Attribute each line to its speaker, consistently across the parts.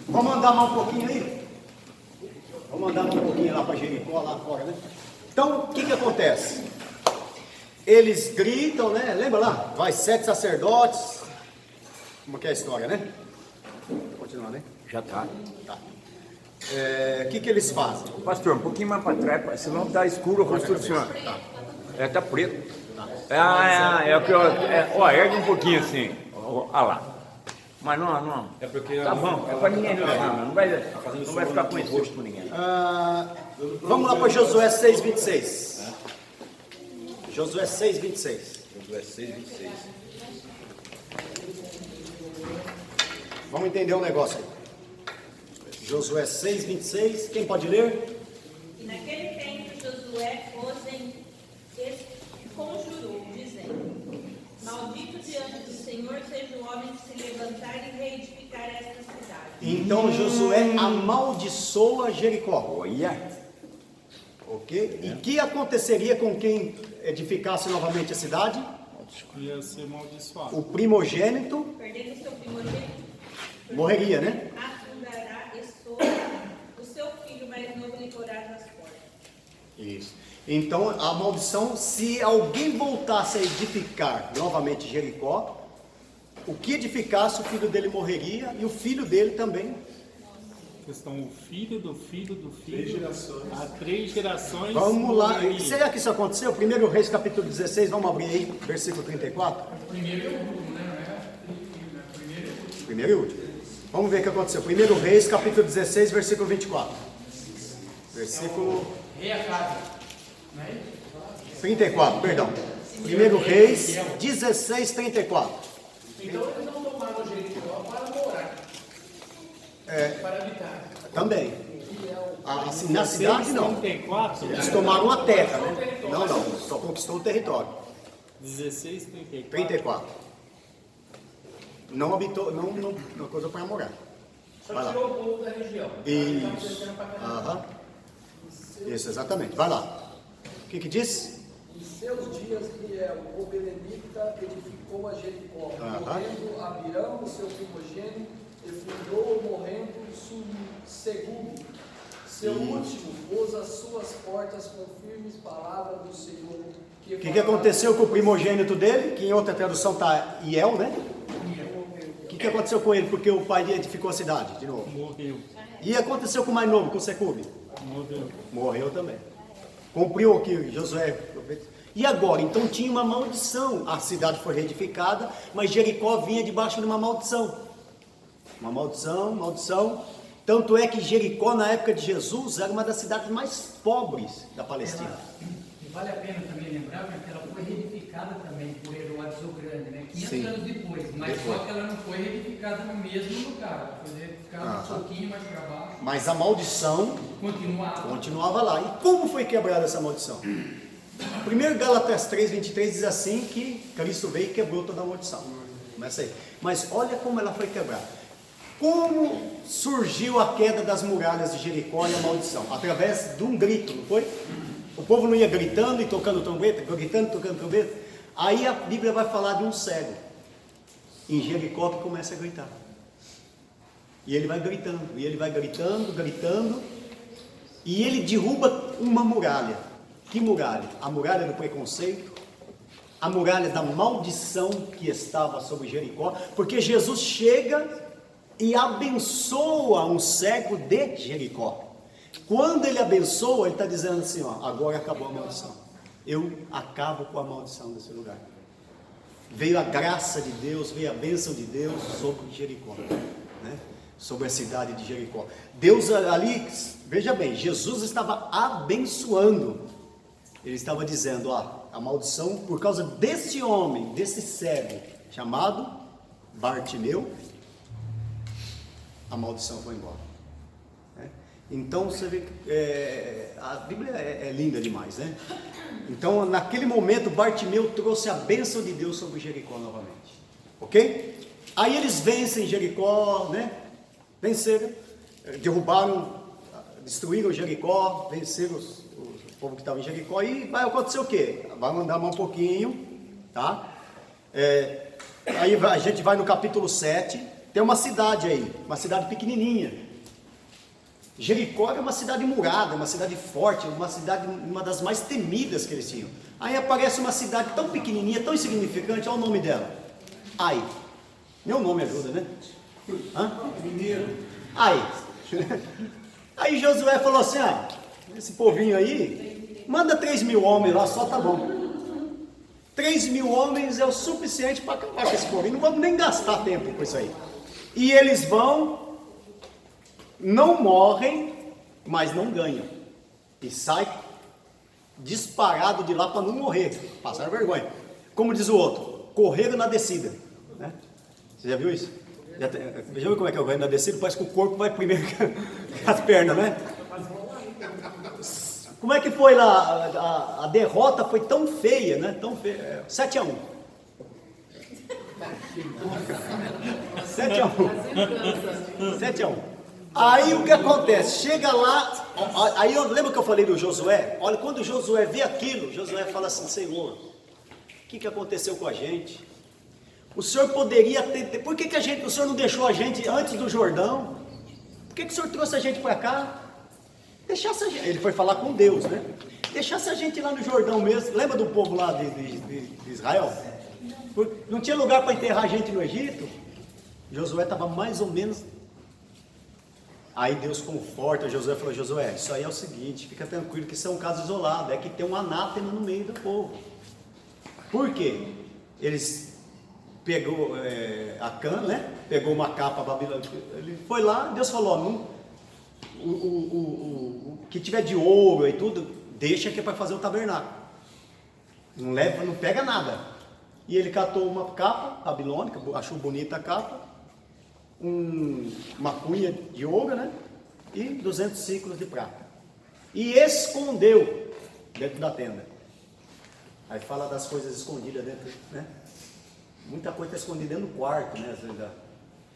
Speaker 1: Vamos andar mais um pouquinho aí? Vamos andar mais um pouquinho lá para Jericó, lá fora, né? Então, o que acontece? Eles gritam, né? Lembra lá? Vai 7 sacerdotes. Como que é a história, né? Continuar, né?
Speaker 2: Já tá.
Speaker 1: Tá. O que eles fazem?
Speaker 2: Pastor, um pouquinho mais para trás, senão tá escuro o rosto do senhor.
Speaker 1: Tá.
Speaker 2: Tá preto. É o que eu. Ergue um pouquinho assim. Olha lá. Mas não.
Speaker 3: É porque
Speaker 2: Tá bom, é para ninguém ver. Não vai ficar com esse rosto com ninguém.
Speaker 1: Vamos lá para Josué 6:26. Josué 6:26.
Speaker 3: Josué 6:26.
Speaker 1: Vamos entender um negócio aí. Josué 6:26. Quem pode ler?
Speaker 4: E naquele tempo Josué conjurou, dizendo: Maldito diante do Senhor seja o homem que se levantar e reedificar esta cidade.
Speaker 1: Então Josué amaldiçoa Jericó.
Speaker 2: Olha.
Speaker 1: Ok? E o que aconteceria com quem edificasse novamente a cidade?
Speaker 5: Ia ser amaldiçoado.
Speaker 1: O primogênito
Speaker 4: Perdendo seu primogênito,
Speaker 1: morreria, né?
Speaker 4: afundará e estourará. O seu filho mais novo lhe porá nas portas.
Speaker 1: Isso. Então a maldição, se alguém voltasse a edificar novamente Jericó, o que edificasse, o filho dele morreria e o filho dele também.
Speaker 5: Questão o filho do filho do filho. 3 gerações. Há 3 gerações.
Speaker 1: Vamos lá.
Speaker 5: morreria.
Speaker 1: Será que isso aconteceu? 1 Reis capítulo 16, vamos abrir aí, versículo 34.
Speaker 6: Primeiro e último, né?
Speaker 1: Primeiro e último. Vamos ver o que aconteceu. 1 Reis capítulo 16, versículo 24. Versículo
Speaker 6: Rei Acabe, não é isso?
Speaker 1: 34, perdão. 1 Reis 16, 34.
Speaker 6: Então eles não tomaram Jericó para morar, para habitar.
Speaker 1: Também. Assim, na cidade não.
Speaker 5: 34,
Speaker 1: Eles tomaram a terra, né? Não, só conquistou o território.
Speaker 5: 16, 34.
Speaker 1: 34. Não habitou, não coisa para morar. Vai
Speaker 6: Só
Speaker 1: lá.
Speaker 6: tirou o povo da região.
Speaker 1: Isso. Aham. Isso, exatamente. Vai lá. O que diz?
Speaker 7: Em seus dias, Riel, o belemita, edificou a Jericó, morrendo Abirão, o seu primogênito, e fundou, morrendo Segube, seu último, pôs as suas portas com firmes palavras do Senhor.
Speaker 1: O que aconteceu com o primogênito dele? Que em outra tradução está Iel, né? O que aconteceu com ele? Porque o pai dele edificou a cidade, de novo.
Speaker 5: Morreu.
Speaker 1: E aconteceu com o mais novo, com o Secube?
Speaker 5: Morreu.
Speaker 1: Morreu também. Cumpriu o que Josué. E agora? Então tinha uma maldição. A cidade foi reedificada, mas Jericó vinha debaixo de uma maldição. Uma maldição. Tanto é que Jericó, na época de Jesus, era uma das cidades mais pobres da Palestina.
Speaker 6: E vale a pena também lembrar que ela foi reedificada também por Herodes o Grande, né? 500 anos depois, mas só que ela não foi reedificada no mesmo lugar, ela foi reedificada um pouquinho mais para baixo,
Speaker 1: Mas a maldição continuava lá. E como foi quebrada essa maldição? Primeiro Gálatas 3:23 diz assim que Cristo veio e quebrou toda a maldição. Começa aí. Mas olha como ela foi quebrada. Como surgiu a queda das muralhas de Jericó e a maldição? Através de um grito, não foi? O povo não ia gritando e tocando trombeta, gritando e tocando trombeta. Aí a Bíblia vai falar de um cego em Jericó que começa a gritar. E ele vai gritando, gritando, e ele derruba uma muralha. Que muralha? A muralha do preconceito, a muralha da maldição que estava sobre Jericó, porque Jesus chega e abençoa um cego de Jericó. Quando ele abençoa, ele está dizendo assim, ó, agora acabou a maldição. Eu acabo com a maldição desse lugar. Veio a graça de Deus, veio a bênção de Deus sobre Jericó, né? Sobre a cidade de Jericó. Deus ali, veja bem, Jesus estava abençoando. Ele estava dizendo, ó, a maldição por causa desse homem, desse cego, chamado Bartimeu, a maldição foi embora. Né? Então você vê que a Bíblia é linda demais, né? Então naquele momento Bartimeu trouxe a bênção de Deus sobre Jericó novamente. Ok? Aí eles vencem Jericó, né? Venceram, derrubaram, destruíram Jericó, venceram o povo que estava em Jericó. E vai acontecer o quê? Vai mandar mais um pouquinho, tá? Aí a gente vai no capítulo 7. tem uma cidade aí, uma cidade pequenininha. Jericó era uma cidade murada, uma cidade forte, uma cidade, uma das mais temidas que eles tinham. Aí aparece uma cidade tão pequenininha, tão insignificante, olha o nome dela. Ai. Meu nome ajuda, né? Mineiro. Ai. Aí Josué falou assim, esse povinho aí, manda 3.000 homens lá, só tá bom. 3.000 homens é o suficiente para acabar com esse povinho, não vamos nem gastar tempo com isso aí. E eles vão, não morrem, mas não ganham. E sai disparado de lá para não morrer, passar vergonha. Como diz o outro, correram na descida. Né? Você já viu isso? Já viu como é que é o correr na descida? Parece que o corpo vai primeiro que as pernas, né? Como é que foi lá? A derrota foi tão feia, né? Tão feia. 7-1. 7-1. Aí o que acontece? Chega lá, aí eu lembro que eu falei do Josué? Olha, quando Josué vê aquilo, Josué fala assim, Senhor, o que aconteceu com a gente? O Senhor poderia ter, por que o Senhor não deixou a gente antes do Jordão? Por que o Senhor trouxe a gente para cá? Deixasse a gente, ele foi falar com Deus, né? Deixasse a gente lá no Jordão mesmo, lembra do povo lá de Israel? Não tinha lugar para enterrar a gente no Egito? Josué estava mais ou menos. Aí Deus conforta Josué e falou, Josué, isso aí é o seguinte, fica tranquilo que isso é um caso isolado, é que tem um anátema no meio do povo. Por quê? Eles pegou Acã, né? Pegou uma capa babilônica, ele foi lá, Deus falou, o que tiver de ouro e tudo, deixa que é para fazer o tabernáculo. Não leva, não pega nada. E ele catou uma capa babilônica, achou bonita a capa, uma cunha de ouro, né? E 200 ciclos de prata. E escondeu dentro da tenda. Aí fala das coisas escondidas dentro, né? Muita coisa está escondida dentro do quarto, né?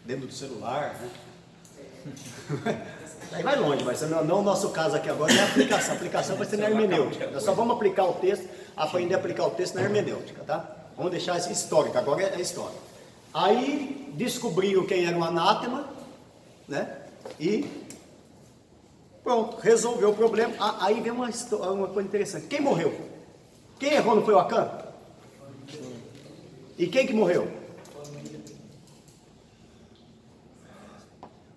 Speaker 1: Dentro do celular, né? Aí vai longe, mas não o nosso caso aqui agora é a aplicação. A aplicação vai ser na hermenêutica. Nós só vamos aplicar o texto, aprender a aplicar o texto na hermenêutica, tá? Vamos deixar isso histórico, agora é história. Aí descobriram quem era o anátema, né? E pronto, resolveu o problema. Aí vem uma coisa interessante. Quem morreu? Quem errou não foi o Acã? E quem que morreu?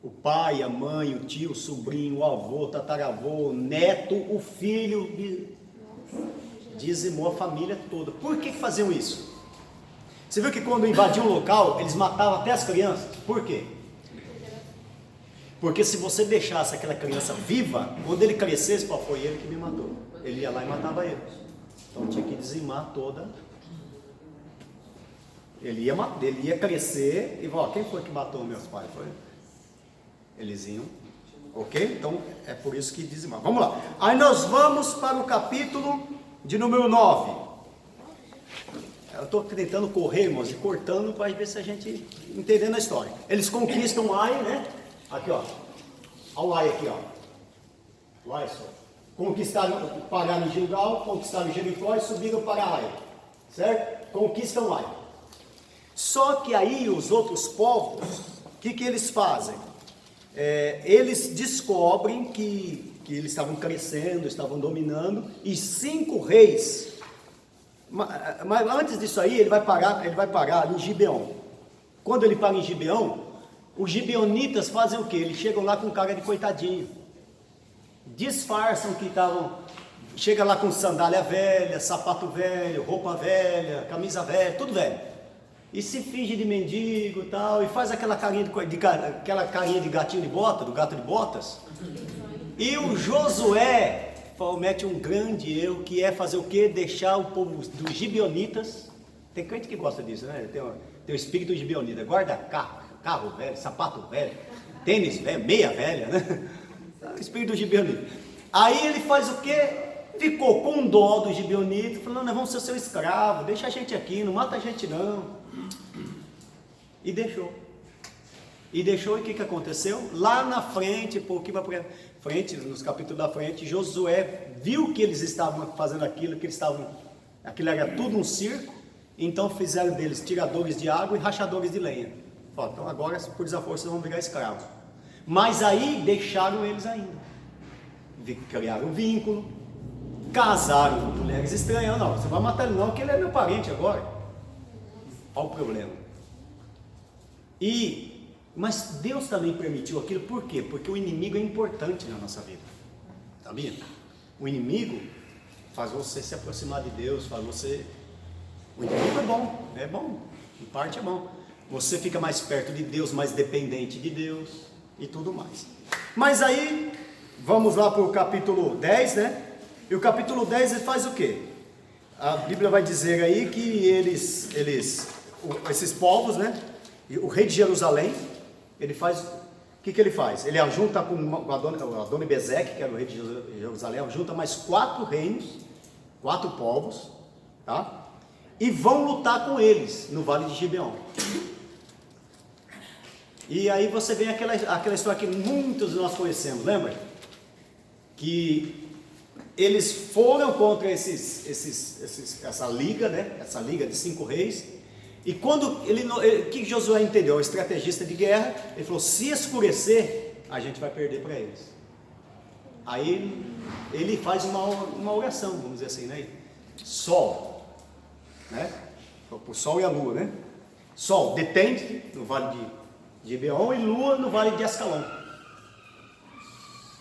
Speaker 1: O pai, a mãe, o tio, o sobrinho, o avô, o tataravô, o neto, o filho, dizimou a família toda. Por que faziam isso? Você viu que quando invadiam o local, eles matavam até as crianças? Por quê? Porque se você deixasse aquela criança viva, quando ele crescesse, foi ele que me matou. Ele ia lá e matava ele. Então tinha que dizimar toda. Ele ia crescer e falar, quem foi que matou meus pais? Foi eles iam, ok? Então é por isso que dizimar. Vamos lá. Aí nós vamos para o capítulo de número 9. Eu estou tentando correr, irmãos, e cortando para ver se a gente entendendo a história. Eles conquistam Ai, né? Aqui, ó. Olha o Ai aqui, ó. O Ai só. Conquistaram, pararam em Gilgal, conquistaram Jericó e subiram para Ai. Certo? Conquistam Ai. Só que aí os outros povos, o que eles fazem? Eles descobrem que eles estavam crescendo, estavam dominando, e 5 reis. Mas antes disso aí, ele vai parar em Gibeon. Quando ele para em Gibeon, os gibeonitas fazem o quê? Eles chegam lá com cara de coitadinho. Disfarçam que estavam... Chega lá com sandália velha, sapato velho, roupa velha, camisa velha, tudo velho. E se finge de mendigo e tal, e faz aquela carinha de gatinho de bota, do gato de botas. E o Josué comete um grande erro, que é fazer o quê? Deixar o povo dos gibeonitas. Tem crente que gosta disso, né? Tem o espírito gibeonita. Guarda carro velho, sapato velho, tênis velho, meia velha, né? O espírito gibeonita. Aí ele faz o quê? Ficou com dó do gibeonita, falando, nós vamos ser seu escravo, deixa a gente aqui, não mata a gente não. E deixou. E o que aconteceu? Lá na frente, nos capítulos da frente, Josué viu que eles estavam fazendo aquilo, aquilo era tudo um circo, então fizeram deles tiradores de água e rachadores de lenha. Ó, então agora, por desaforo, vocês vão virar escravos. Mas aí deixaram eles ainda. Criaram um vínculo, casaram com mulheres estranhas. Não, você vai matar ele não, porque ele é meu parente agora. Olha o problema. Mas Deus também permitiu aquilo, por quê? Porque o inimigo é importante na nossa vida. Sabia? O inimigo faz você se aproximar de Deus, faz você... O inimigo é bom, em parte é bom. Você fica mais perto de Deus, mais dependente de Deus e tudo mais. Mas aí, vamos lá para o capítulo 10, né? E o capítulo 10 ele faz o quê? A Bíblia vai dizer aí que esses povos, né? O rei de Jerusalém, ele faz... O que ele faz? Ele ajunta com Adoni-Bezeque, que era o rei de Jerusalém, ajunta mais 4 reinos, 4 povos, tá? E vão lutar com eles no Vale de Gibeon. E aí você vê aquela história que muitos de nós conhecemos, lembra? Que eles foram contra essa liga, né? Essa liga de 5 reis. E quando o que Josué entendeu? O estrategista de guerra, ele falou: se escurecer, a gente vai perder para eles. Aí ele faz uma oração, vamos dizer assim, né? Sol, né? O sol e a lua, né? Sol, detente no vale de Gibeon, e lua no vale de Ascalon.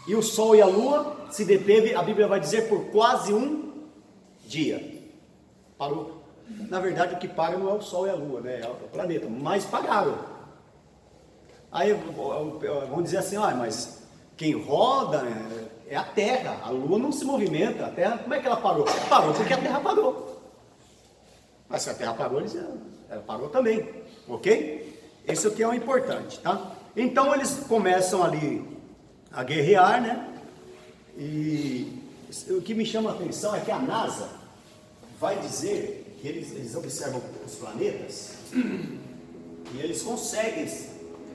Speaker 1: E o sol e a lua se deteve, a Bíblia vai dizer, por quase um dia. Parou. Na verdade, o que para não é o sol e a lua, né? É o planeta, mas pararam. Aí vão dizer assim: mas quem roda é a Terra, a lua não se movimenta. A Terra, como é que ela parou? Parou porque a Terra parou. Mas se a Terra parou, ela parou também, ok? Isso aqui é o importante, tá? Então eles começam ali a guerrear, né? E o que me chama a atenção é que a NASA vai dizer que eles observam os planetas e eles conseguem,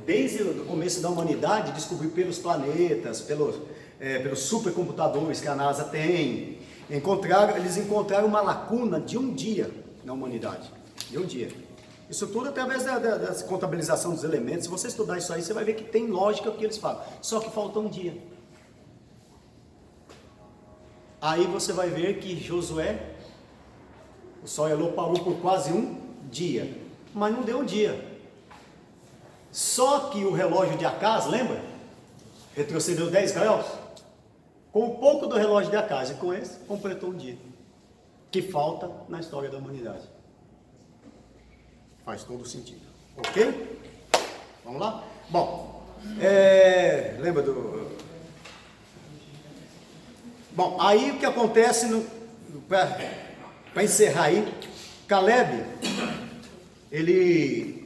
Speaker 1: desde o começo da humanidade, descobrir pelos planetas, pelos supercomputadores que a NASA tem. Eles encontraram uma lacuna de um dia na humanidade, de um dia. Isso tudo através da contabilização dos elementos. Se você estudar isso aí, você vai ver que tem lógica o que eles falam. Só que falta um dia. Aí você vai ver que Josué, o sol e a lua parou por quase um dia. Mas não deu um dia. Só que o relógio de Acaz, lembra? Retrocedeu 10 graus. Com um pouco do relógio de Acaz, e com esse completou um dia. Que falta na história da humanidade. Faz todo sentido. Ok? Vamos lá? Bom, lembra do... Bom, aí o que acontece, para encerrar aí, Caleb, eles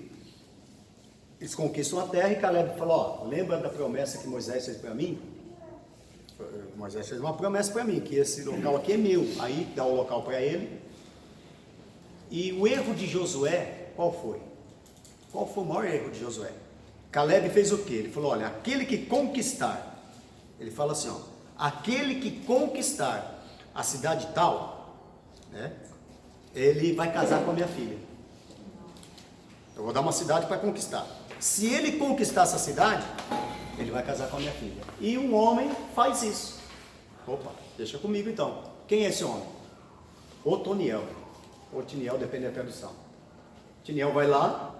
Speaker 1: conquistam a terra e Caleb falou: lembra da promessa que Moisés fez para mim? Moisés fez uma promessa para mim, que esse local aqui é meu. Aí dá o local para ele. E o erro de Josué, qual foi? Qual foi o maior erro de Josué? Caleb fez o quê? Ele falou: olha, aquele que conquistar, ele fala assim, aquele que conquistar a cidade tal, né, ele vai casar com a minha filha. Eu vou dar uma cidade para conquistar. Se ele conquistar essa cidade, ele vai casar com a minha filha. E um homem faz isso. Opa, deixa comigo então. Quem é esse homem? Otoniel. Otoniel, depende da tradução. Otoniel vai lá,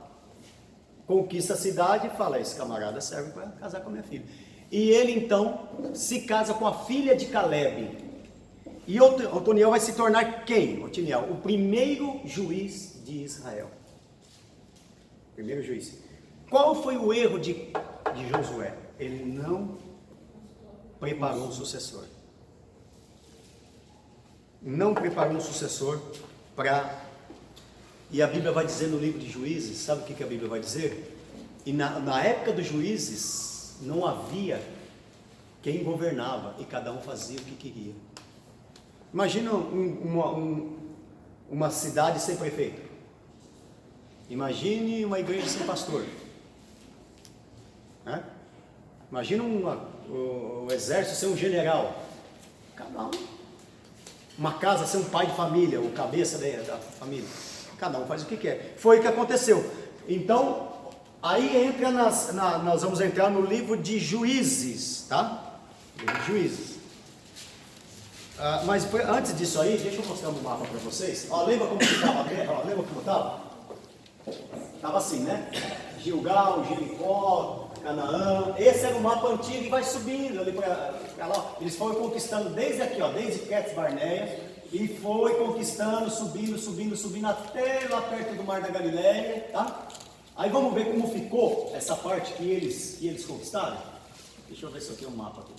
Speaker 1: conquista a cidade e fala: esse camarada serve para casar com a minha filha. E ele então se casa com a filha de Caleb. E Otoniel vai se tornar quem? Otoniel, o primeiro juiz de Israel. Primeiro juiz. Qual foi o erro de Josué? Ele não preparou um sucessor. Não preparou um sucessor para... E a Bíblia vai dizer no livro de Juízes, sabe o que a Bíblia vai dizer? E na época dos juízes, não havia quem governava e cada um fazia o que queria. Imagina uma cidade sem prefeito. Imagine uma igreja sem pastor. Né? Imagina o exército ser um general. Cada um. Uma casa ser um pai de família, o cabeça da família. Cada um faz o que quer. Foi o que aconteceu. Então, Aí entra nós vamos entrar no livro de Juízes, tá? Livro de Juízes. Mas antes disso aí, deixa eu mostrar um mapa para vocês. Ó, lembra como estava a terra? Lembra como estava? Estava assim, né? Gilgal, Jericó, Canaã. Esse era o mapa antigo e vai subindo ali para lá. Eles foram conquistando desde aqui, ó, desde Cades Barneia, e foi conquistando, subindo até lá perto do Mar da Galileia, tá? Aí vamos ver como ficou essa parte que eles conquistaram. Deixa eu ver se eu tenho um mapa aqui.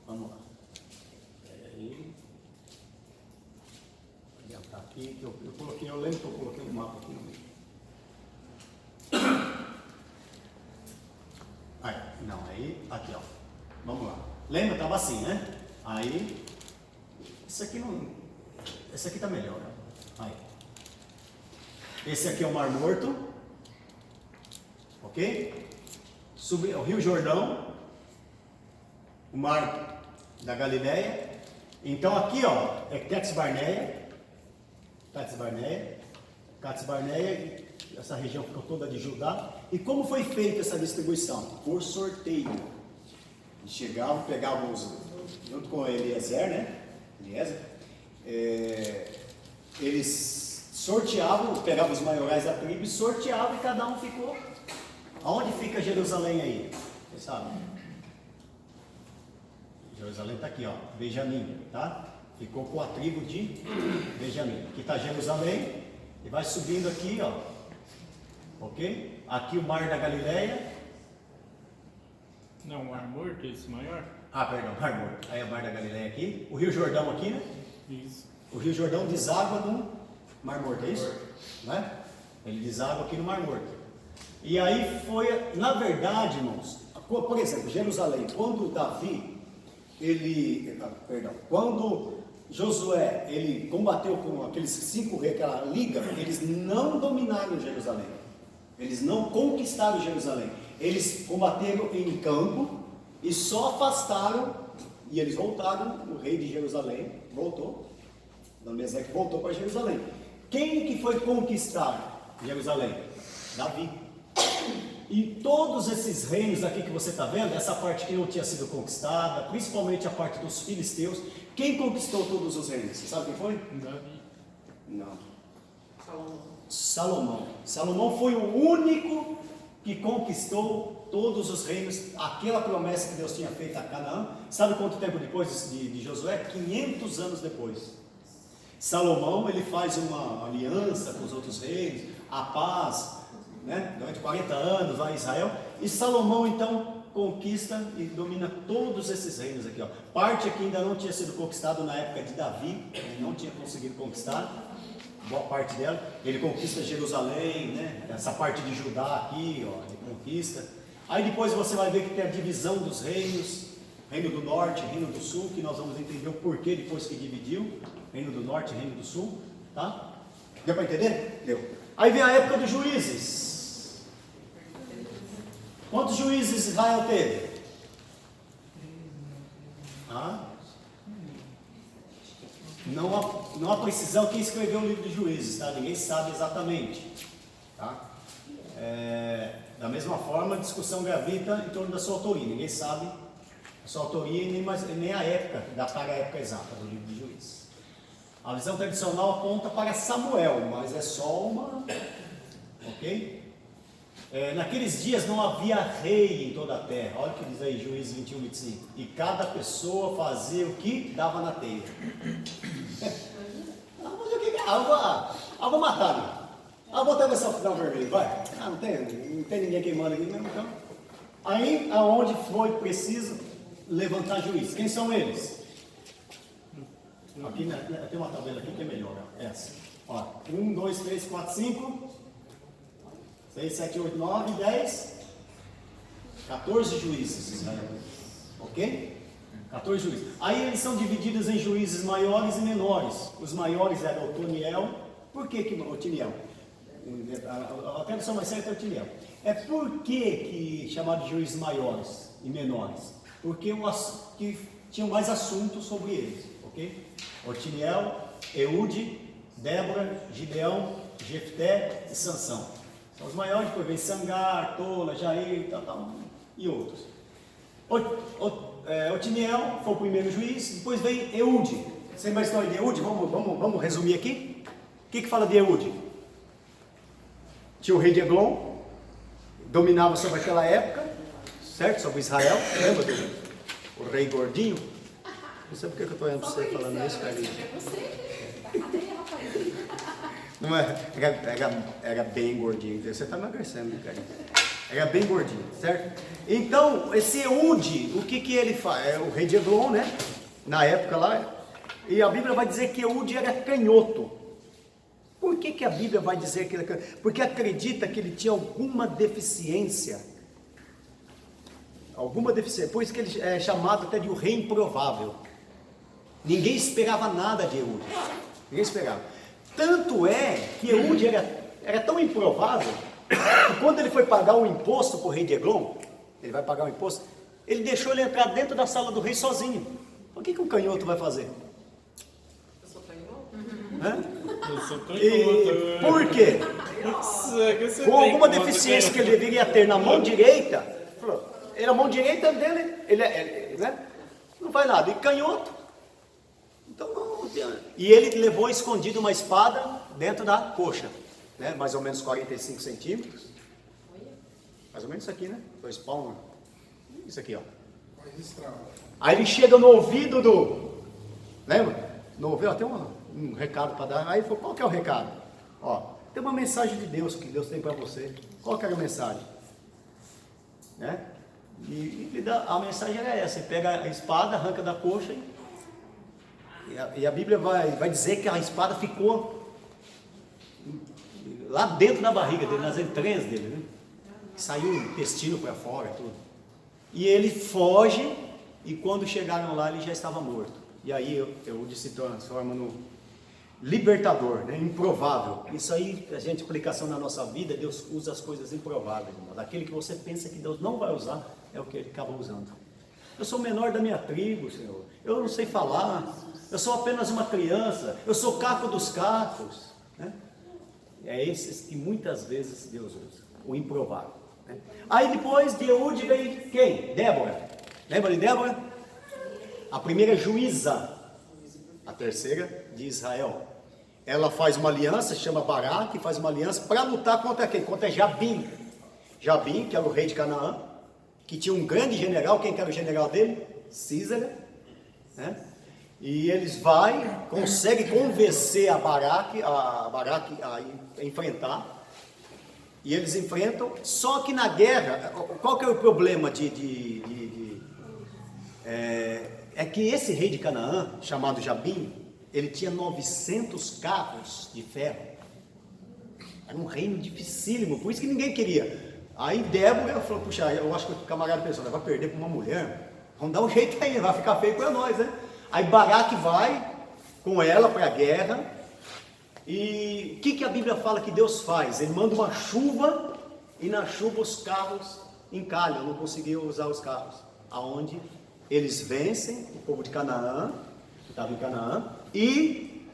Speaker 1: Vamos lá. Peraí. Vou adiantar aqui que eu lembro que eu coloquei um mapa aqui no meio. Aqui ó. Vamos lá. Lembra? Estava assim, né? Aí. Esse aqui tá melhor. Ó. Aí. Esse aqui é o Mar Morto. Ok? O Rio Jordão. O Mar da Galileia. Então aqui ó, é Cades Barneia, essa região ficou toda de Judá. E como foi feita essa distribuição? Por sorteio. Chegavam, pegavam junto com Eliezer, né? Eles sorteavam, pegavam os maiorais da tribo e sorteavam, e cada um ficou. Aonde fica Jerusalém aí? Vocês sabem? Jerusalém está aqui, ó, Benjamim, tá? Ficou com a tribo de Benjamim. Aqui está Jerusalém, e vai subindo aqui, ó, ok? Aqui o Mar da Galileia.
Speaker 5: Não, o Mar Morto, esse maior?
Speaker 1: Perdão, Mar Morto. Aí é o Mar da Galileia aqui. O Rio Jordão aqui, né?
Speaker 5: Isso.
Speaker 1: O Rio Jordão deságua no Mar Morto, é isso? Né? Ele deságua aqui no Mar Morto. E aí foi, na verdade, irmãos, por exemplo, Jerusalém, quando quando Josué, ele combateu com aqueles 5 reis, aquela liga, eles não dominaram Jerusalém. Eles não conquistaram Jerusalém. Eles combateram em campo e só afastaram, e eles voltaram, o rei de Jerusalém voltou, Adonias voltou para Jerusalém. Quem que foi conquistar Jerusalém? Davi. E todos esses reinos aqui que você está vendo, essa parte que não tinha sido conquistada, principalmente a parte dos filisteus, quem conquistou todos os reinos? Você sabe quem foi?
Speaker 5: Davi.
Speaker 1: Não. Salomão. Salomão foi o único que conquistou todos os reinos, aquela promessa que Deus tinha feito a Canaã. Sabe quanto tempo depois de Josué? 500 anos depois. Salomão, ele faz uma aliança com os outros reis, a paz, né? Durante 40 anos lá em Israel, e Salomão então conquista e domina todos esses reinos aqui, ó. Parte que ainda não tinha sido conquistado na época de Davi, ele não tinha conseguido conquistar, boa parte dela. Ele conquista Jerusalém, né? Essa parte de Judá aqui, ó, ele conquista. Aí depois você vai ver que tem a divisão dos reinos, reino do norte, reino do sul, que nós vamos entender o porquê depois que dividiu, reino do norte, reino do sul, tá? Deu para entender? Deu. Aí vem a época dos juízes. Quantos juízes Israel teve? Não há precisão quem escreveu o livro de Juízes, tá? Ninguém sabe exatamente, tá? Da mesma forma, a discussão gravita em torno da sua autoria. Ninguém sabe a sua autoria e nem a época, para a época exata do livro de Juízes. A visão tradicional aponta para Samuel, mas é só uma, ok? Naqueles dias não havia rei em toda a terra. Olha o que diz aí Juízes 21, 25. E cada pessoa fazia o que dava na teia. Vou matar. Vou atravessar o final vermelho, vai. Não tem ninguém queimando aqui mesmo, então. Aí, aonde foi preciso levantar juízes. Quem são eles? Aqui tem uma tabela aqui que é melhor, ó. Essa. Ó, 1, 2, 3, 4, 5, 6, 7, 8, 9, 10, 14 juízes. Ok? 14 juízes. Aí eles são divididos em juízes maiores e menores. Os maiores eram Otoniel. Por que Otoniel? A tradução mais certa é Otoniel. Por que chamado de juízes maiores e menores? Porque que tinham mais assuntos sobre eles. Ok? Otiniel, Eude, Débora, Gideão Jefté e Sansão. São os maiores, depois vem Sangar, Tola, Jair e outros. Otiniel foi o primeiro juiz, depois vem Eude. Você lembra a história de Eude? Vamos resumir aqui? O que fala de Eude? Tinha o rei de Eglon, dominava sobre aquela época, certo? Sobre Israel. Lembra do rei gordinho? Não sei porque que eu estou olhando para você falando isso, cara. Não era bem gordinho. Você está emagrecendo, né, cara? Era bem gordinho, certo? Então, esse Eude, o que ele faz? É o rei de Eglon, né? Na época lá. E a Bíblia vai dizer que Eude era canhoto. Por que a Bíblia vai dizer que ele era canhoto? Porque acredita que ele tinha alguma deficiência. Alguma deficiência. Por isso que ele é chamado até de o rei improvável. Ninguém esperava nada de Eude. Ninguém esperava. Tanto é que Eude era tão improvável que quando ele foi pagar o imposto para o rei de Eglon, ele vai pagar o imposto, ele deixou ele entrar dentro da sala do rei sozinho. O que um canhoto vai fazer?
Speaker 3: Eu sou canhoto?
Speaker 5: Eu sou canhoto.
Speaker 1: E por quê? Com alguma deficiência que ele deveria ter na mão direita, ele, a mão direita dele, ele né? Não faz nada. E canhoto? Então não. E ele levou escondido uma espada dentro da coxa, né? Mais ou menos 45 centímetros. Mais ou menos isso aqui, né? 2 palmos. Isso aqui, ó. Aí ele chega no ouvido do... Lembra? No ouvido, ó, tem um recado para dar. Aí ele falou, qual que é o recado? Ó, tem uma mensagem de Deus que Deus tem para você. Qual que era a mensagem? Né? E a mensagem era essa. Ele pega a espada, arranca da coxa e a Bíblia vai dizer que a espada ficou lá dentro da barriga dele, nas entranhas dele, né? Saiu o intestino para fora, tudo. E ele foge, e quando chegaram lá, ele já estava morto. E aí Eude se transforma no libertador, né? Improvável. Isso aí, a gente, aplicação na nossa vida, Deus usa as coisas improváveis. Daquele que você pensa que Deus não vai usar, é o que ele acaba usando. Eu sou o menor da minha tribo, Senhor. Eu não sei falar. Eu sou apenas uma criança. Eu sou caco dos cacos, né? É esses que muitas vezes Deus usa. O improvável, né? Aí depois de Eude vem quem? Débora. Lembra de Débora? A primeira juíza. A terceira de Israel. Ela faz uma aliança, chama Baraque, faz uma aliança para lutar contra quem? Contra Jabim. Jabim, que era o rei de Canaã, que tinha um grande general. Quem que era o general dele? Císara, né? E eles conseguem convencer a Baraque a enfrentar. E eles enfrentam, só que na guerra, qual que é o problema é que esse rei de Canaã, chamado Jabim, ele tinha 900 carros de ferro. Era um reino dificílimo, por isso que ninguém queria. Aí Débora falou, puxa, eu acho que o camarada pensou, vai perder para uma mulher, vamos dar um jeito aí, vai ficar feio para nós, né? Aí Baraque vai com ela para a guerra. E o que a Bíblia fala que Deus faz? Ele manda uma chuva e na chuva os carros encalham, não conseguiam usar os carros. Aonde eles vencem o povo de Canaã, que estava em Canaã, e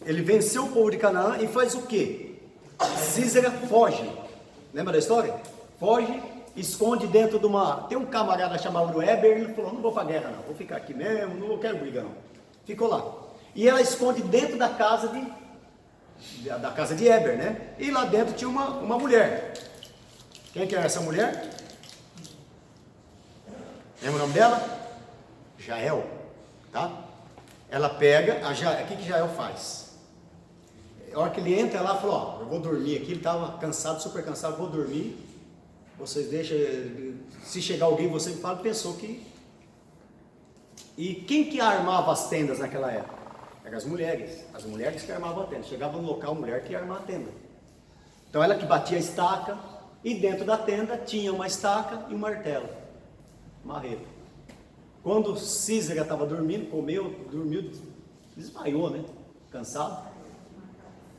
Speaker 1: ele venceu o povo de Canaã e faz o quê? Císara foge. Lembra da história? Foge, esconde dentro de uma... Tem um camarada chamado Weber, ele falou, não vou para a guerra não, vou ficar aqui mesmo, não quero briga não. Ficou lá. E ela esconde dentro da casa de Eber, né? E lá dentro tinha uma mulher. Quem que era essa mulher? Lembra o nome dela? Jael, tá? Ela pega, o que Jael faz? A hora que ele entra lá, falou, ó, eu vou dormir aqui, ele estava cansado, super cansado, vou dormir, vocês deixam, se chegar alguém, você me fala, pensou que... E quem que armava as tendas naquela época? Eram as mulheres que armavam a tenda. Chegava no local, a mulher que ia armar a tenda. Então ela que batia a estaca, e dentro da tenda tinha uma estaca e um martelo, marreta. Quando Císara estava dormindo, dormiu, desmaiou, né? Cansado.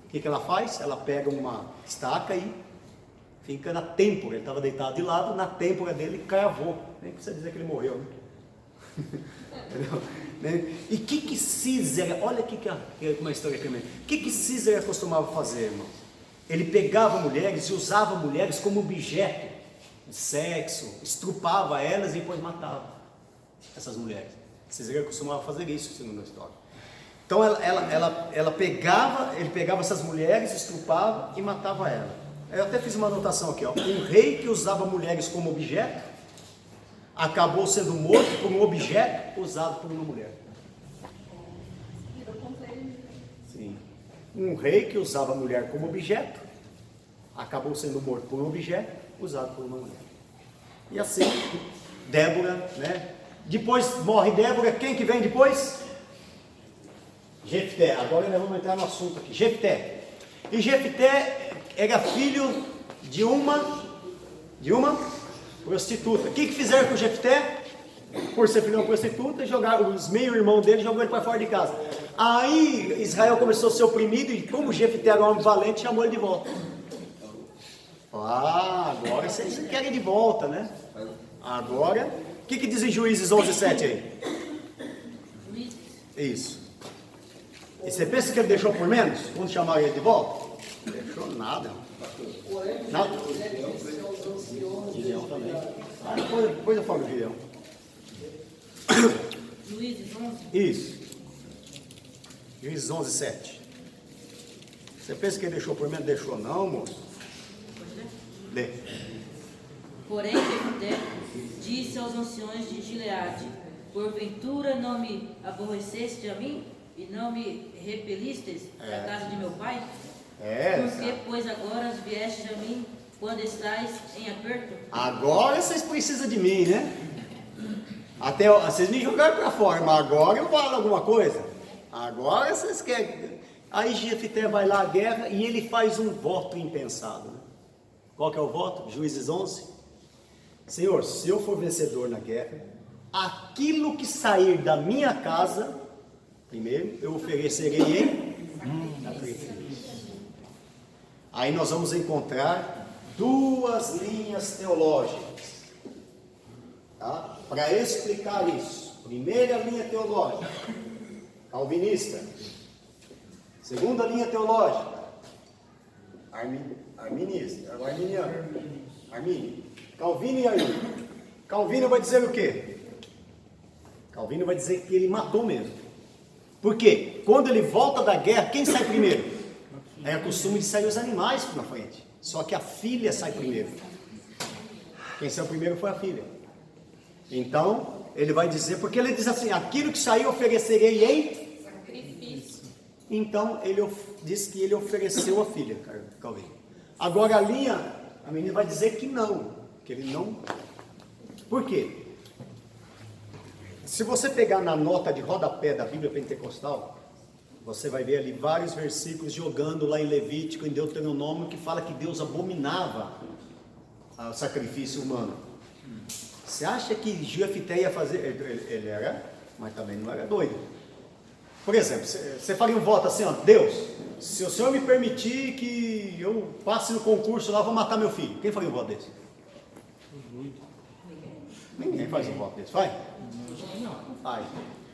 Speaker 1: O que ela faz? Ela pega uma estaca e fica na têmpora. Ele estava deitado de lado, na têmpora dele cravou. Nem precisa dizer que ele morreu, né? Entendeu? Né? E o que Císera, olha aqui como a história tremenda. O que Císera costumava fazer, irmão? Ele pegava mulheres e usava mulheres como objeto de sexo, estrupava elas e depois matava essas mulheres. Císera costumava fazer isso, segundo a história. Então ele pegava essas mulheres, estrupava e matava elas. Eu até fiz uma anotação aqui, ó. Um rei que usava mulheres como objeto acabou sendo morto por um objeto usado por uma mulher. Sim. Um rei que usava a mulher como objeto acabou sendo morto por um objeto usado por uma mulher. E assim, Débora, né? Depois morre Débora, quem que vem depois? Jefté. Agora nós vamos entrar no assunto aqui. Jefté. E Jefté era filho de uma prostituta. O que fizeram com Jefté? Por ser filho de uma prostituta, jogaram os meio-irmãos dele, jogou ele para fora de casa. Aí Israel começou a ser oprimido e como Jefté era um homem valente, chamou ele de volta. Agora vocês querem de volta, né? Agora, o que diz em Juízes 11:7 aí? Isso. E você pensa que ele deixou por menos? Quando chamaram ele de volta? Não deixou nada. Nada. Gideão também. Depois eu falo do Gideão.
Speaker 4: Juízes 11?
Speaker 1: Isso. Juízes 11:7. Você pensa que ele deixou por menos? Deixou não, moço. Lê.
Speaker 8: Porém, Jefté disse aos anciões de Gileade: porventura não me aborreceste a mim e não me repelistes da casa de meu pai? Porque, pois, agora viestes a mim quando estais em aperto?
Speaker 1: Agora vocês precisam de mim, né? Até vocês me jogaram para fora, mas agora eu falo alguma coisa. Agora vocês querem. Aí Jefté vai lá à guerra e ele faz um voto impensado, né? Qual que é o voto? Juízes 11. Senhor, se eu for vencedor na guerra, aquilo que sair da minha casa, primeiro eu oferecerei em sacrifício. Aí nós vamos encontrar duas linhas teológicas, tá? Para explicar isso. Primeira linha teológica, calvinista. Segunda linha teológica, Armínio. Calvino e Armínio. Calvino vai dizer o quê? Calvino vai dizer que ele matou mesmo. Por quê? Quando ele volta da guerra, quem sai primeiro? É costume de sair os animais na frente. Só que a filha sai primeiro. Quem saiu primeiro foi a filha. Então, ele vai dizer, porque ele diz assim, aquilo que saiu oferecerei em sacrifício. Então, ele diz que ele ofereceu a filha, Calvino. Agora a menina vai dizer que não. Que ele não. Por quê? Se você pegar na nota de rodapé da Bíblia Pentecostal, você vai ver ali vários versículos jogando lá em Levítico, em Deuteronômio, que fala que Deus abominava o sacrifício humano. Você acha que Jefté ia fazer? Ele era, mas também não era doido. Por exemplo, você faria um voto assim, ó, Deus, se o Senhor me permitir que eu passe no concurso lá, eu vou matar meu filho. Quem faria um voto desse? Ninguém faz um voto desse, faz? Não faz.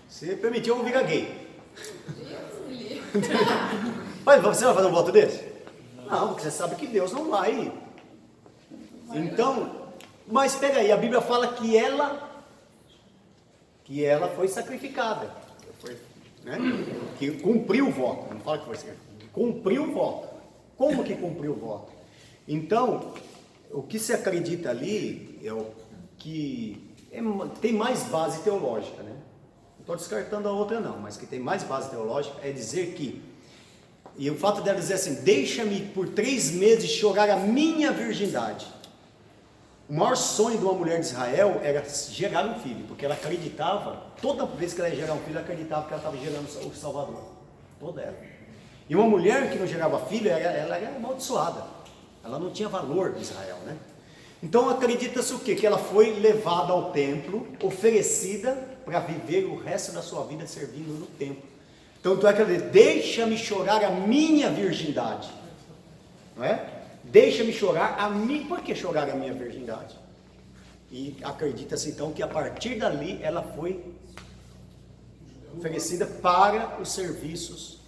Speaker 1: Se permitir, eu vou virar gay. Você vai fazer um voto desse? Não, porque você sabe que Deus não vai. Então, mas pega aí, a Bíblia fala que ela foi sacrificada. Né? Que cumpriu o voto. Não fala que foi sacrificada. Cumpriu o voto. Como que cumpriu o voto? Então, o que se acredita ali é o que tem mais base teológica, né? Não estou descartando a outra não, mas que tem mais base teológica é dizer que, e o fato dela dizer assim, deixa-me por 3 meses chorar a minha virgindade. O maior sonho de uma mulher de Israel era gerar um filho, porque ela acreditava, toda vez que ela ia gerar um filho, ela acreditava que ela estava gerando o Salvador, toda ela. E uma mulher que não gerava filho, ela era amaldiçoada, ela não tinha valor em Israel, né? Então acredita-se o quê? Que ela foi levada ao templo, oferecida para viver o resto da sua vida servindo no templo. Tanto é que ela diz, deixa-me chorar a minha virgindade. Não é? Deixa-me chorar a mim. Por que chorar a minha virgindade? E acredita-se então que a partir dali ela foi oferecida para os serviços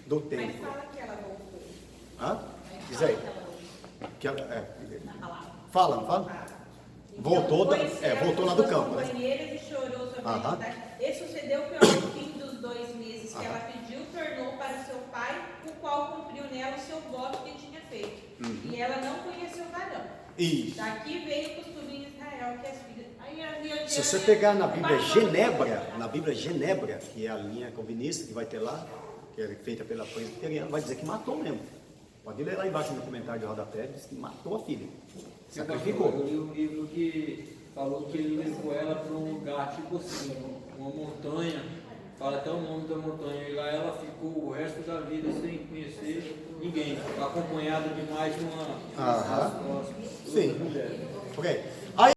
Speaker 1: do
Speaker 4: Mas
Speaker 1: templo.
Speaker 4: fala que ela voltou.
Speaker 1: Hã? Diz aí. Que ela,
Speaker 4: Na palavra.
Speaker 1: fala, não fala? Voltou, voltou lá do campo, né?
Speaker 4: Companheiras e chorou sobre a
Speaker 1: Aham.
Speaker 4: identidade. E sucedeu que ao fim dos 2 meses que ela pediu, tornou para seu pai, o qual cumpriu nela o seu voto que tinha feito. E ela não conheceu o varão.
Speaker 1: E
Speaker 4: Daqui veio o costume em Israel, que as filhas...
Speaker 1: se você pegar na Bíblia Genebra, que é a linha calvinista que vai ter lá, que é feita pela presbiteriana, vai dizer que matou mesmo. Pode ler lá embaixo no comentário de rodapé, diz que matou a filha. Sacrificou.
Speaker 9: Eu li um livro que falou que ele levou ela para um lugar, tipo assim, uma montanha, fala até o nome da montanha, e lá ela ficou o resto da vida sem conhecer ninguém, acompanhada de mais de uma
Speaker 1: Sim.
Speaker 9: mulher.
Speaker 1: Ok.